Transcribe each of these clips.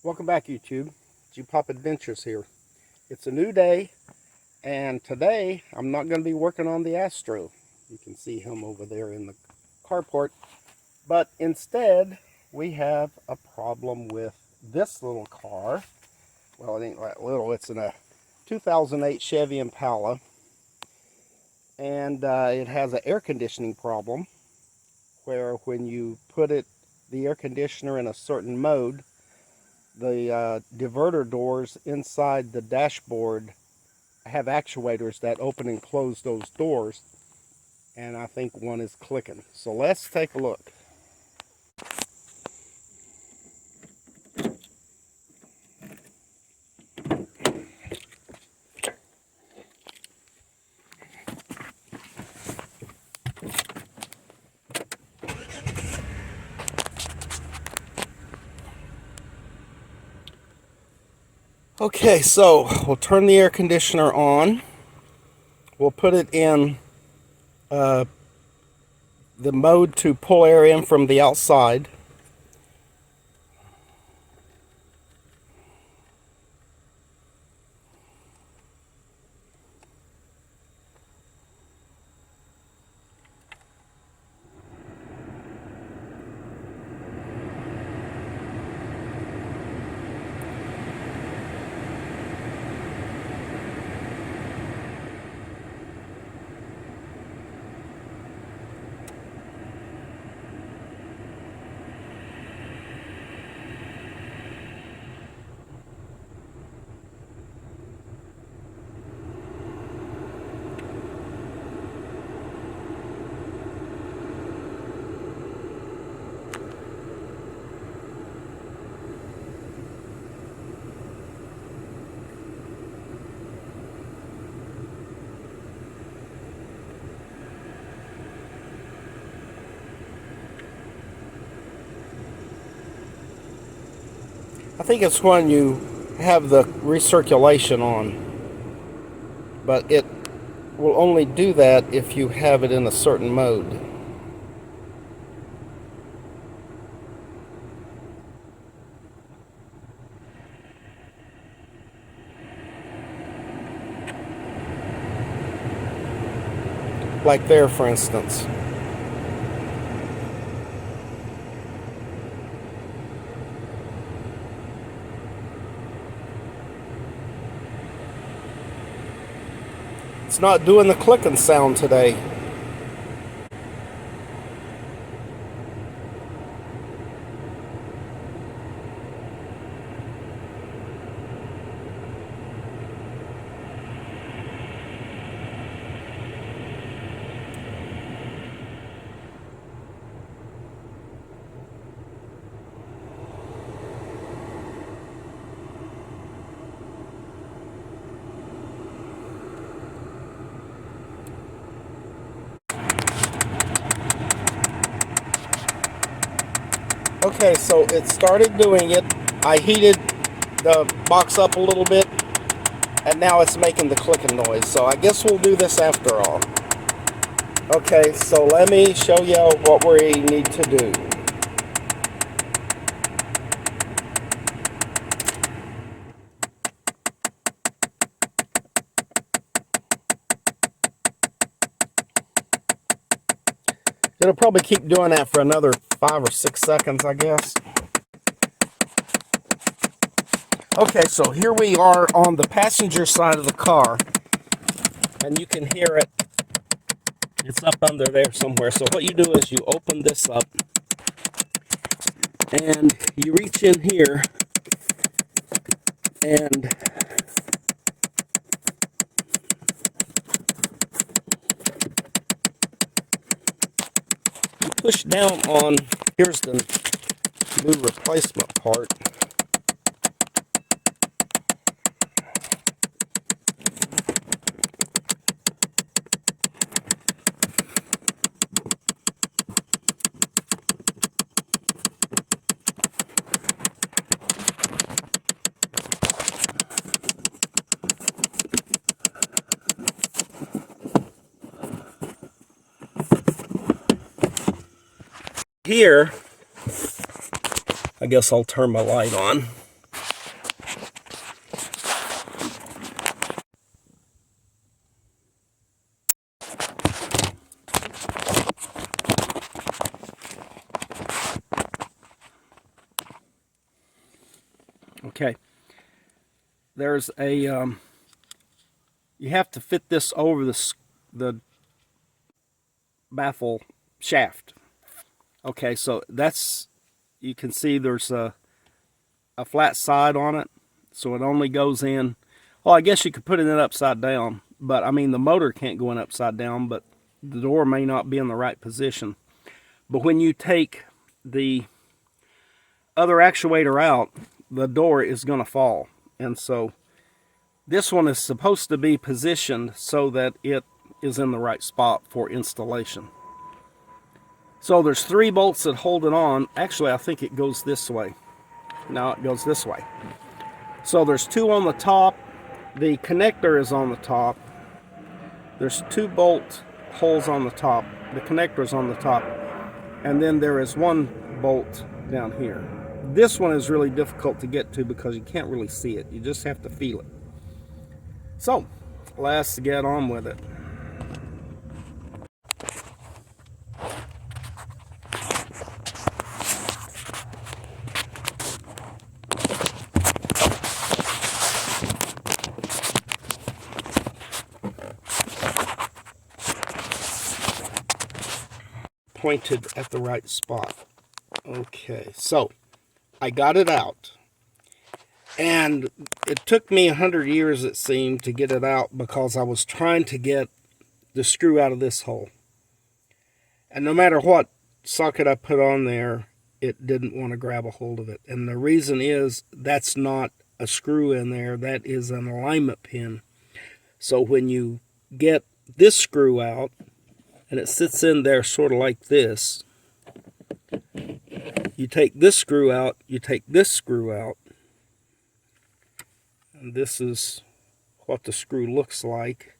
Welcome back, YouTube. G-Pop Adventures here. It's a new day, and today I'm not going to be working on the Astro. You can see him over there in the carport. But instead, we have a problem with this little car. Well, it ain't that little. It's in a 2008 Chevy Impala. And it has an air conditioning problem, where when you put the air conditioner in a certain mode, the diverter doors inside the dashboard have actuators that open and close those doors, and I think one is clicking. So let's take a look. Okay, so we'll turn the air conditioner on. We'll put it in the mode to pull air in from the outside. I think it's when you have the recirculation on, but it will only do that if you have it in a certain mode. Like there, for instance. It's not doing the clicking sound today. Okay, so it started doing it. I heated the box up a little bit, and now it's making the clicking noise. So I guess we'll do this after all. Okay, so let me show you what we need to do. It'll probably keep doing that for another 5 or 6 seconds, I guess. Okay, so here we are on the passenger side of the car, and you can hear it. It's up under there somewhere. So what you do is you open this up, and you reach in here, and push down on, here's the new replacement part. Here, I guess I'll turn my light on. Okay, there's a you have to fit this over the baffle shaft. Okay, so that's, you can see there's a flat side on it, so it only goes in. Well, I guess you could put it in upside down, but I mean the motor can't go in upside down, but the door may not be in the right position. But when you take the other actuator out, the door is going to fall. And so this one is supposed to be positioned so that it is in the right spot for installation. So there's 3 bolts that hold it on. Actually, I think it goes this way. No, it goes this way. So there's 2 on the top. The connector is on the top. There's 2 bolt holes on the top. The connector is on the top. And then there is 1 bolt down here. This one is really difficult to get to because you can't really see it. You just have to feel it. So, let's get on with it. Pointed at the right spot. Okay, so I got it out, and it took me 100 years, it seemed, to get it out because I was trying to get the screw out of this hole, and no matter what socket I put on there, it didn't want to grab a hold of it. And the reason is that's not a screw in there, that is an alignment pin. So when you get this screw out, and it sits in there sort of like this, you take this screw out, you take this screw out, and this is what the screw looks like.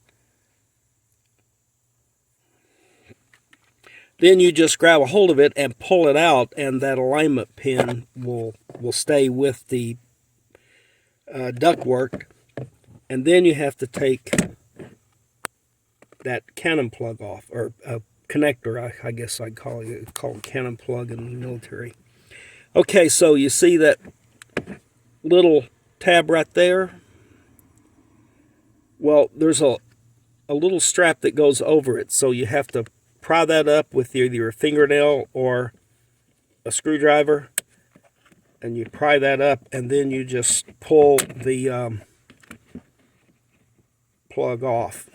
Then you just grab a hold of it and pull it out, and that alignment pin will stay with the ductwork. And then you have to take that cannon plug off, or connector, I guess I'd call it. It's called cannon plug in the military. Okay, so you see that little tab right there? Well, there's a little strap that goes over it, so you have to pry that up with either a fingernail or a screwdriver, and you pry that up, and then you just pull the plug off.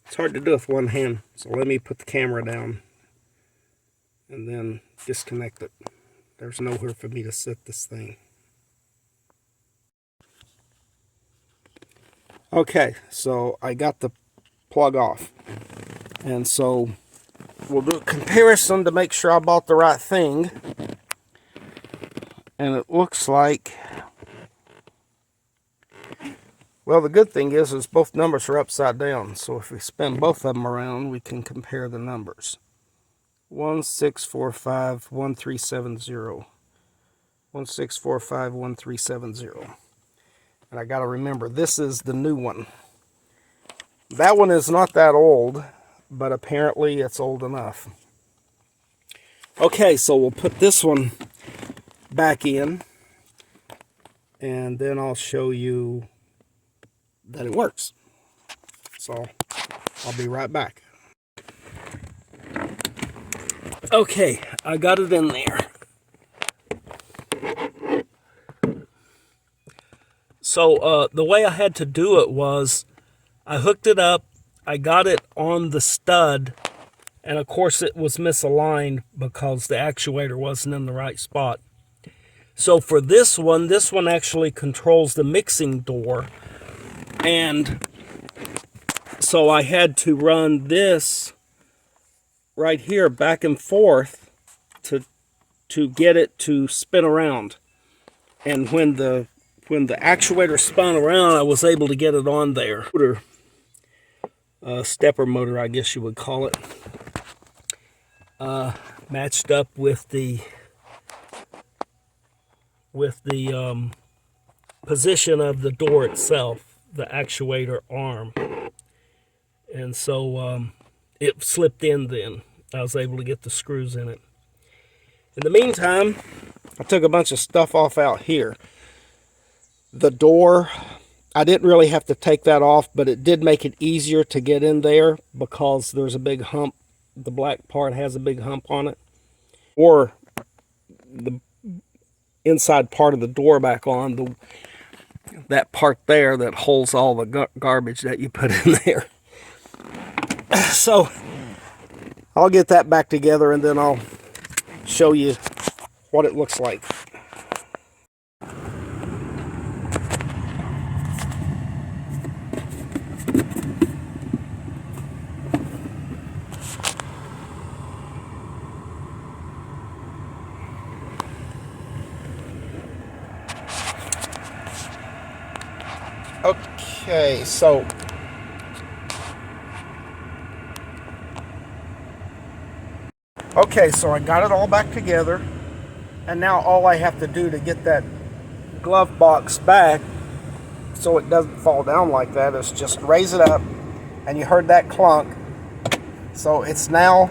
It's hard to do with one hand, so let me put the camera down and then disconnect it. There's nowhere for me to set this thing. Okay, so I got the plug off, and so we'll do a comparison to make sure I bought the right thing. And it looks like, well, the good thing is both numbers are upside down, so if we spin both of them around, we can compare the numbers. 16451370. 16451370. And I got to remember, this is the new one. That one is not that old, but apparently it's old enough. Okay, so we'll put this one back in, and then I'll show you that it works. So I'll be right back. Okay, I got it in there. So the way I had to do it was I hooked it up, I got it on the stud, and of course it was misaligned because the actuator wasn't in the right spot. So for this one actually controls the mixing door, and so I had to run this right here back and forth to get it to spin around. And when the actuator spun around, I was able to get it on there. Stepper motor, I guess you would call it. Matched up with the position of the door itself, the actuator arm. And so it slipped in then. I was able to get the screws in it. In the meantime, I took a bunch of stuff off out here. The door, I didn't really have to take that off, but it did make it easier to get in there because there's a big hump. The black part has a big hump on it. Or the inside part of the door back on, that part there that holds all the garbage that you put in there. So I'll get that back together and then I'll show you what it looks like. Okay, so I got it all back together, and now all I have to do to get that glove box back so it doesn't fall down like that is just raise it up, and you heard that clunk, so it's now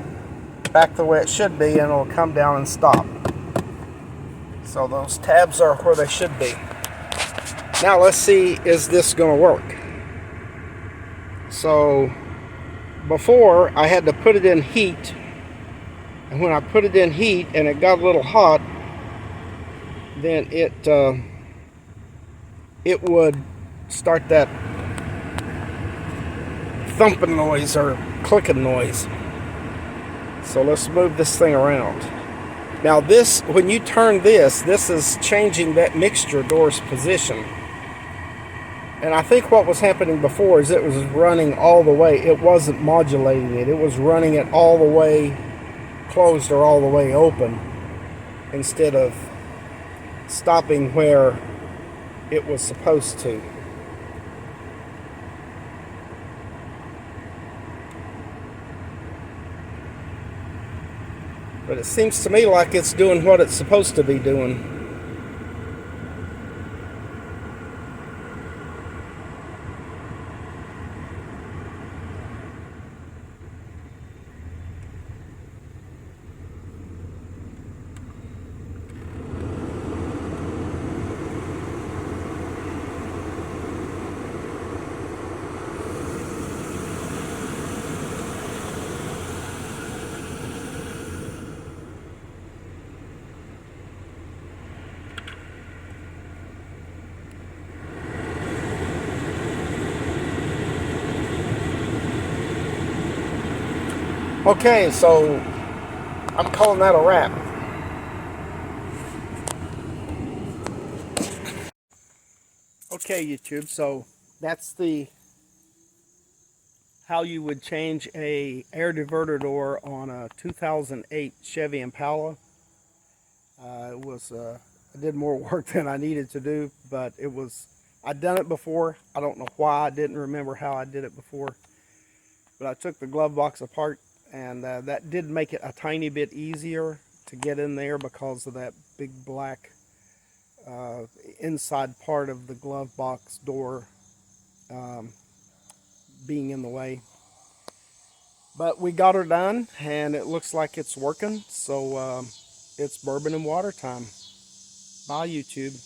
back the way it should be, and it'll come down and stop. So those tabs are where they should be. Now let's see, is this going to work? So before I had to put it in heat, and when I put it in heat and it got a little hot, then it would start that thumping noise or clicking noise. So let's move this thing around. Now this, when you turn this is changing that mixture door's position. And I think what was happening before is it was running all the way. It wasn't modulating it. It was running it all the way closed or all the way open instead of stopping where it was supposed to. But it seems to me like it's doing what it's supposed to be doing. Okay, so I'm calling that a wrap. Okay, YouTube, so that's how you would change a air diverter door on a 2008 Chevy Impala. I did more work than I needed to do, but I'd done it before. I don't know why I didn't remember how I did it before, but I took the glove box apart, and that did make it a tiny bit easier to get in there because of that big black inside part of the glove box door being in the way. But we got her done, and it looks like it's working, so it's bourbon and water time. Bye, YouTube.